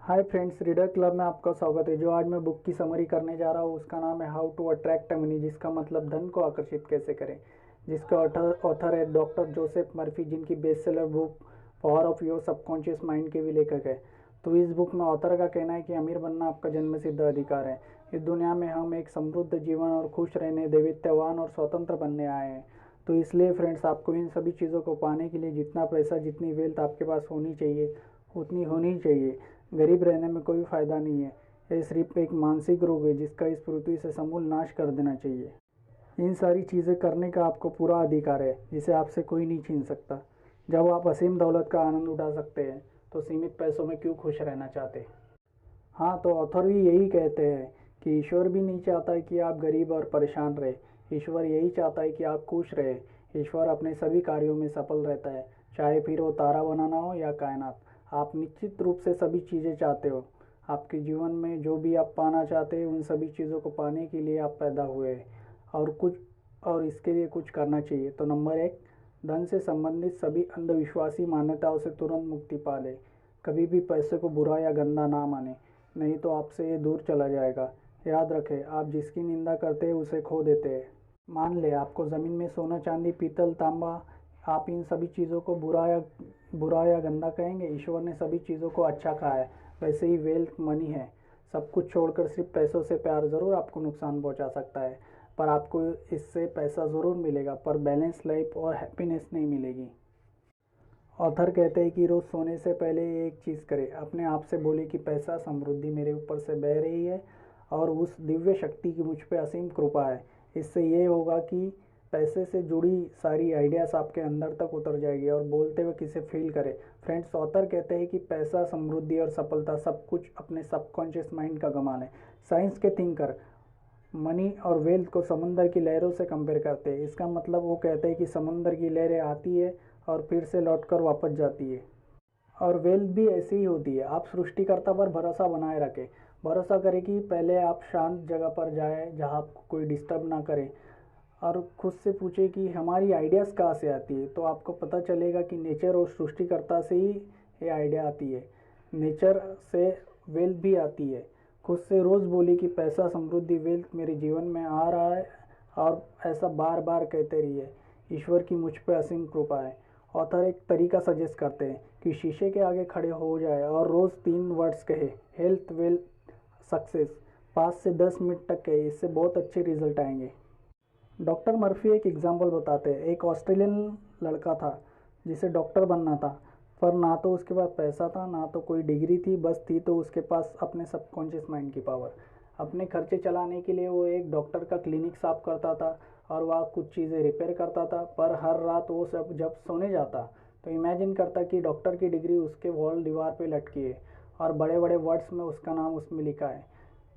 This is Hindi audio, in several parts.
हाय फ्रेंड्स, रीडर क्लब में आपका स्वागत है। जो आज मैं बुक की समरी करने जा रहा हूँ उसका नाम है हाउ टू अट्रैक्ट मनी, जिसका मतलब धन को आकर्षित कैसे करें। जिसका ऑथर है डॉक्टर जोसेफ मर्फी, जिनकी best seller book power of your subconscious mind के भी लेखक है। तो इस बुक में ऑथर का कहना है कि अमीर बनना आपका जन्म सिद्ध अधिकार है। इस दुनिया में हम एक समृद्ध जीवन और खुश रहने, दैवित्यवान और स्वतंत्र बनने आए हैं। तो इसलिए फ्रेंड्स, आपको इन सभी चीज़ों को पाने के लिए जितना पैसा, जितनी वेल्थ आपके पास होनी चाहिए उतनी होनी चाहिए। गरीब रहने में कोई फ़ायदा नहीं है। ये सिर्फ एक मानसिक रोग है जिसका इस पृथ्वी से समूल नाश कर देना चाहिए। इन सारी चीज़ें करने का आपको पूरा अधिकार है, जिसे आपसे कोई नहीं छीन सकता। जब आप असीम दौलत का आनंद उठा सकते हैं तो सीमित पैसों में क्यों खुश रहना चाहते। हाँ, तो ऑथर भी यही कहते हैं कि ईश्वर भी नहीं चाहता है कि आप गरीब और परेशान रहे। ईश्वर यही चाहता है कि आप खुश रहे। ईश्वर अपने सभी कार्यों में सफल रहता है, चाहे फिर वो तारा बनाना हो या कायनात। आप निश्चित रूप से सभी चीज़ें चाहते हो। आपके जीवन में जो भी आप पाना चाहते हैं, उन सभी चीज़ों को पाने के लिए आप पैदा हुए हैं और इसके लिए कुछ करना चाहिए। तो नंबर 1, धन से संबंधित सभी अंधविश्वासी मान्यताओं से तुरंत मुक्ति पा ले। कभी भी पैसे को बुरा या गंदा ना माने, नहीं तो आपसे ये दूर चला जाएगा। याद रखें, आप जिसकी निंदा करते हैं उसे खो देते हैं। मान ले आपको ज़मीन में सोना, चांदी, पीतल, तांबा, आप इन सभी चीज़ों को बुरा या गंदा कहेंगे। ईश्वर ने सभी चीज़ों को अच्छा कहा है। वैसे ही वेल्थ मनी है। सब कुछ छोड़कर सिर्फ पैसों से प्यार ज़रूर आपको नुकसान पहुंचा सकता है, पर आपको इससे पैसा ज़रूर मिलेगा, पर बैलेंस लाइफ और हैप्पीनेस नहीं मिलेगी। ऑथर कहते हैं कि रोज़ सोने से पहले एक चीज़ करें, अपने आप से बोले कि पैसा, समृद्धि मेरे ऊपर से बह रही है और उस दिव्य शक्ति की मुझ पे असीम कृपा है। इससे ये होगा कि पैसे से जुड़ी सारी आइडियाज़ आपके अंदर तक उतर जाएगी और बोलते हुए किसे फील करें। फ्रेंड्स, ऑथर कहते हैं कि पैसा, समृद्धि और सफलता सब कुछ अपने सबकॉन्शियस माइंड का कमाल है। साइंस के थिंकर मनी और वेल्थ को समुंदर की लहरों से कंपेयर करते हैं। इसका मतलब वो कहते हैं कि समुंदर की लहरें आती है और फिर से लौटकर वापस जाती है, और वेल्थ भी ऐसी ही होती है। आप सृष्टिकर्ता पर भरोसा बनाए रखें। भरोसा करें कि पहले आप शांत जगह पर जाएं जहां आपको कोई डिस्टर्ब ना करे, और खुद से पूछे कि हमारी आइडियाज़ कहाँ से आती है। तो आपको पता चलेगा कि नेचर और सृष्टिकर्ता से ही ये आइडिया आती है। नेचर से वेल्थ भी आती है। खुद से रोज़ बोली कि पैसा, समृद्धि, वेल्थ मेरे जीवन में आ रहा है, और ऐसा बार बार कहते रहिए। ईश्वर की मुझ पर असीम कृपा है। ऑथर एक तरीका सजेस्ट करते हैं कि शीशे के आगे खड़े हो जाए और रोज़ 3 वर्ड्स कहे, हेल्थ, वेल्थ, सक्सेस, 5 से 10 मिनट तक कहे। इससे बहुत अच्छे रिजल्ट आएंगे। डॉक्टर मर्फी एक एग्जाम्पल बताते हैं। एक ऑस्ट्रेलियन लड़का था जिसे डॉक्टर बनना था, पर ना तो उसके पास पैसा था, ना तो कोई डिग्री थी। बस थी तो उसके पास अपने सबकॉन्शियस माइंड की पावर। अपने खर्चे चलाने के लिए वो एक डॉक्टर का क्लिनिक साफ करता था और वह कुछ चीज़ें रिपेयर करता था। पर हर रात वो सब जब सोने जाता तो इमेजिन करता कि डॉक्टर की डिग्री उसके वॉल दीवार पे लटकी है और बड़े बड़े वर्ड्स में उसका नाम उसमें लिखा है।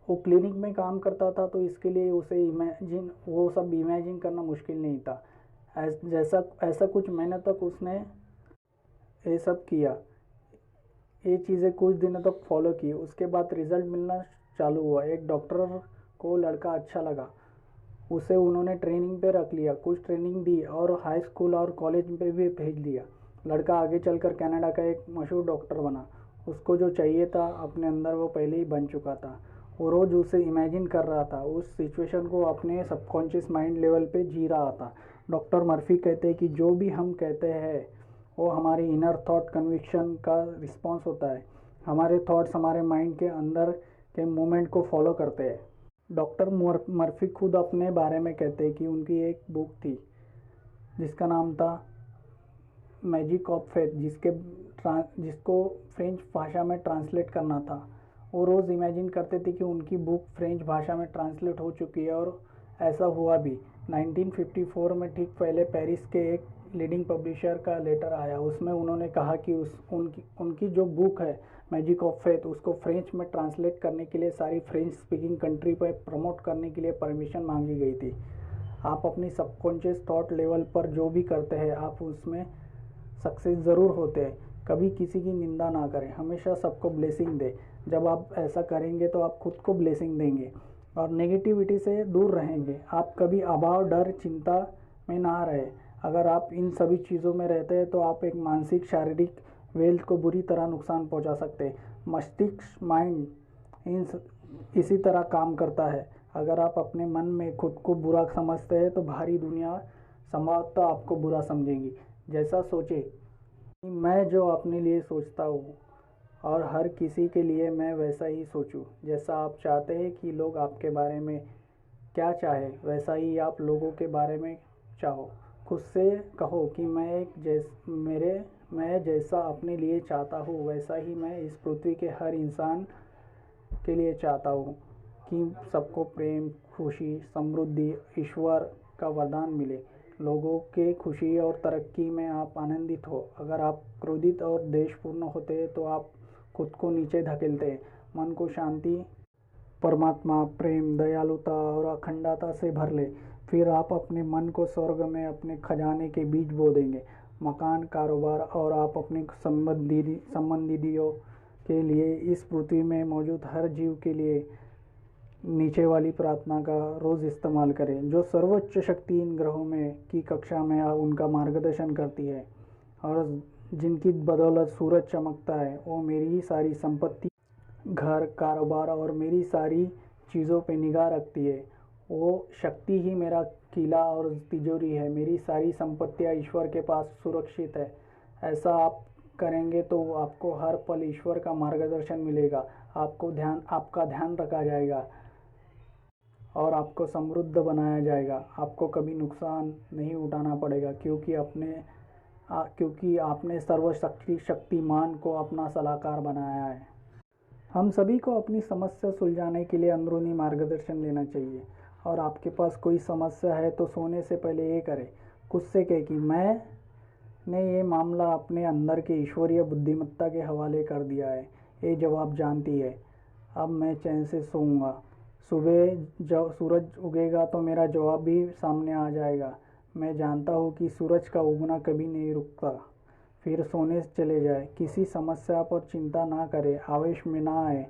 वो क्लिनिक में काम करता था, तो इसके लिए उसे वो सब इमेजिन करना मुश्किल नहीं था। ऐसा कुछ महीने तक उसने ये सब किया। ये चीज़ें कुछ दिनों तक फॉलो की। उसके बाद रिजल्ट मिलना चालू हुआ। एक डॉक्टर को लड़का अच्छा लगा, उसे उन्होंने ट्रेनिंग पे रख लिया, कुछ ट्रेनिंग दी और हाई स्कूल और कॉलेज पे भी भेज दिया। लड़का आगे चलकर कनाडा का एक मशहूर डॉक्टर बना। उसको जो चाहिए था अपने अंदर वो पहले ही बन चुका था। वो रोज़ उसे इमेजिन कर रहा था, उस सिचुएशन को अपने सबकॉन्शियस माइंड लेवल पे जी रहा था। डॉक्टर मर्फी कहते हैं कि जो भी हम कहते हैं वो हमारी इनर थॉट कन्विक्शन का रिस्पॉन्स होता है। हमारे थॉट्स हमारे माइंड के अंदर के मूवमेंट को फॉलो करते हैं। डॉक्टर मर्फी खुद अपने बारे में कहते हैं कि उनकी एक बुक थी जिसका नाम था मैजिक ऑफ फेथ, जिसको फ्रेंच भाषा में ट्रांसलेट करना था। वो रोज़ इमेजिन करते थे कि उनकी बुक फ्रेंच भाषा में ट्रांसलेट हो चुकी है, और ऐसा हुआ भी। 1954 में ठीक पहले पेरिस के एक लीडिंग पब्लिशर का लेटर आया। उसमें उन्होंने कहा कि उनकी जो बुक है मैजिक ऑफ फेथ, उसको फ्रेंच में ट्रांसलेट करने के लिए सारी फ्रेंच स्पीकिंग कंट्री पर प्रमोट करने के लिए परमिशन मांगी गई थी। आप अपनी सबकॉन्शियस थॉट लेवल पर जो भी करते हैं आप उसमें सक्सेस ज़रूर होते हैं। कभी किसी की निंदा ना करें, हमेशा सबको ब्लेसिंग दें। जब आप ऐसा करेंगे तो आप खुद को ब्लेसिंग देंगे और नेगेटिविटी से दूर रहेंगे। आप कभी अभाव, डर, चिंता में ना रहे। अगर आप इन सभी चीज़ों में रहते हैं तो आप एक मानसिक, शारीरिक वेल्थ को बुरी तरह नुकसान पहुंचा सकते हैं। मस्तिष्क माइंड इसी तरह काम करता है। अगर आप अपने मन में खुद को बुरा समझते हैं तो बाहरी दुनिया संभवतः आपको बुरा समझेगी। जैसा सोचे कि मैं जो अपने लिए सोचता हूँ और हर किसी के लिए मैं वैसा ही सोचूं। जैसा आप चाहते हैं कि लोग आपके बारे में क्या चाहे वैसा ही आप लोगों के बारे में चाहो। खुद से कहो कि मैं जैसा अपने लिए चाहता हूँ वैसा ही मैं इस पृथ्वी के हर इंसान के लिए चाहता हूँ कि सबको प्रेम, खुशी, समृद्धि, ईश्वर का वरदान मिले। लोगों के खुशी और तरक्की में आप आनंदित हो। अगर आप क्रोधित और द्वेषपूर्ण होते हैं तो आप खुद को नीचे धकेलते हैं। मन को शांति, परमात्मा, प्रेम, दयालुता और अखंडता से भर ले। फिर आप अपने मन को स्वर्ग में अपने खजाने के बीज बो देंगे। मकान, कारोबार और आप अपने संबंधियों के लिए इस पृथ्वी में मौजूद हर जीव के लिए नीचे वाली प्रार्थना का रोज़ इस्तेमाल करें। जो सर्वोच्च शक्ति इन ग्रहों में की कक्षा में उनका मार्गदर्शन करती है और जिनकी बदौलत सूरज चमकता है, वो मेरी सारी संपत्ति, घर, कारोबार और मेरी सारी चीज़ों पे निगाह रखती है। वो शक्ति ही मेरा किला और तिजोरी है। मेरी सारी संपत्तियाँ ईश्वर के पास सुरक्षित है। ऐसा आप करेंगे तो आपको हर पल ईश्वर का मार्गदर्शन मिलेगा। आपका ध्यान रखा जाएगा और आपको समृद्ध बनाया जाएगा। आपको कभी नुकसान नहीं उठाना पड़ेगा क्योंकि आपने शक्तिमान को अपना सलाहकार बनाया है। हम सभी को अपनी समस्या सुलझाने के लिए अंदरूनी मार्गदर्शन लेना चाहिए। और आपके पास कोई समस्या है तो सोने से पहले ये करें, खुद से कहें कि मैंने ये मामला अपने अंदर के ईश्वरीय बुद्धिमत्ता के हवाले कर दिया है। ये जवाब जानती है। अब मैं चैन से सोऊंगा। सुबह जब सूरज उगेगा तो मेरा जवाब भी सामने आ जाएगा। मैं जानता हूँ कि सूरज का उगना कभी नहीं रुकता। फिर सोने चले जाए। किसी समस्या पर चिंता ना करें, आवेश में ना आए।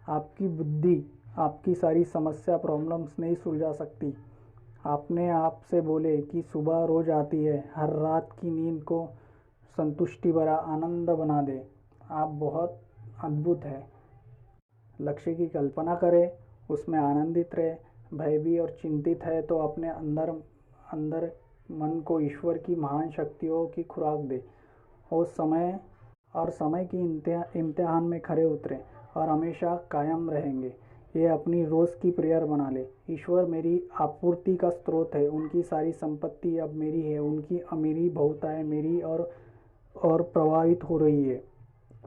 आपकी बुद्धि आपकी सारी समस्या प्रॉब्लम्स नहीं सुलझा सकती। आपने आप से बोले कि सुबह रोज आती है, हर रात की नींद को संतुष्टि भरा आनंद बना दे। आप बहुत अद्भुत है। लक्ष्य की कल्पना करें, उसमें आनंदित रहे। भयभीत और चिंतित है तो अपने अंदर मन को ईश्वर की महान शक्तियों की खुराक दे। समय की इम्तिहान में खरे उतरे और हमेशा कायम रहेंगे। ये अपनी रोज़ की प्रेयर बना ले। ईश्वर मेरी आपूर्ति का स्रोत है। उनकी सारी संपत्ति अब मेरी है। उनकी अमीरी बहुतायत मेरी और प्रवाहित हो रही है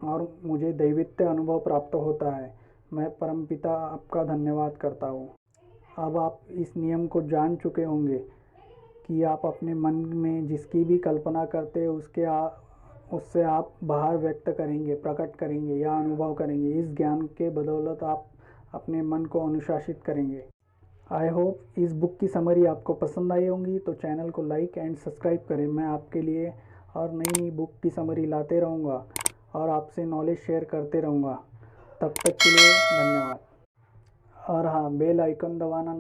और मुझे दैवित्य अनुभव प्राप्त होता है। मैं परमपिता आपका धन्यवाद करता हूँ। अब आप इस नियम को जान चुके होंगे कि आप अपने मन में जिसकी भी कल्पना करते हैं उससे आप बाहर व्यक्त करेंगे, प्रकट करेंगे या अनुभव करेंगे। इस ज्ञान के बदौलत आप अपने मन को अनुशासित करेंगे। आई होप इस बुक की समरी आपको पसंद आई होंगी, तो चैनल को लाइक एंड सब्सक्राइब करें। मैं आपके लिए और नई बुक की समरी लाते रहूँगा और आपसे नॉलेज शेयर करते रहूँगा। तब तक के लिए धन्यवाद। और हाँ, बेल आइकन दबाना ना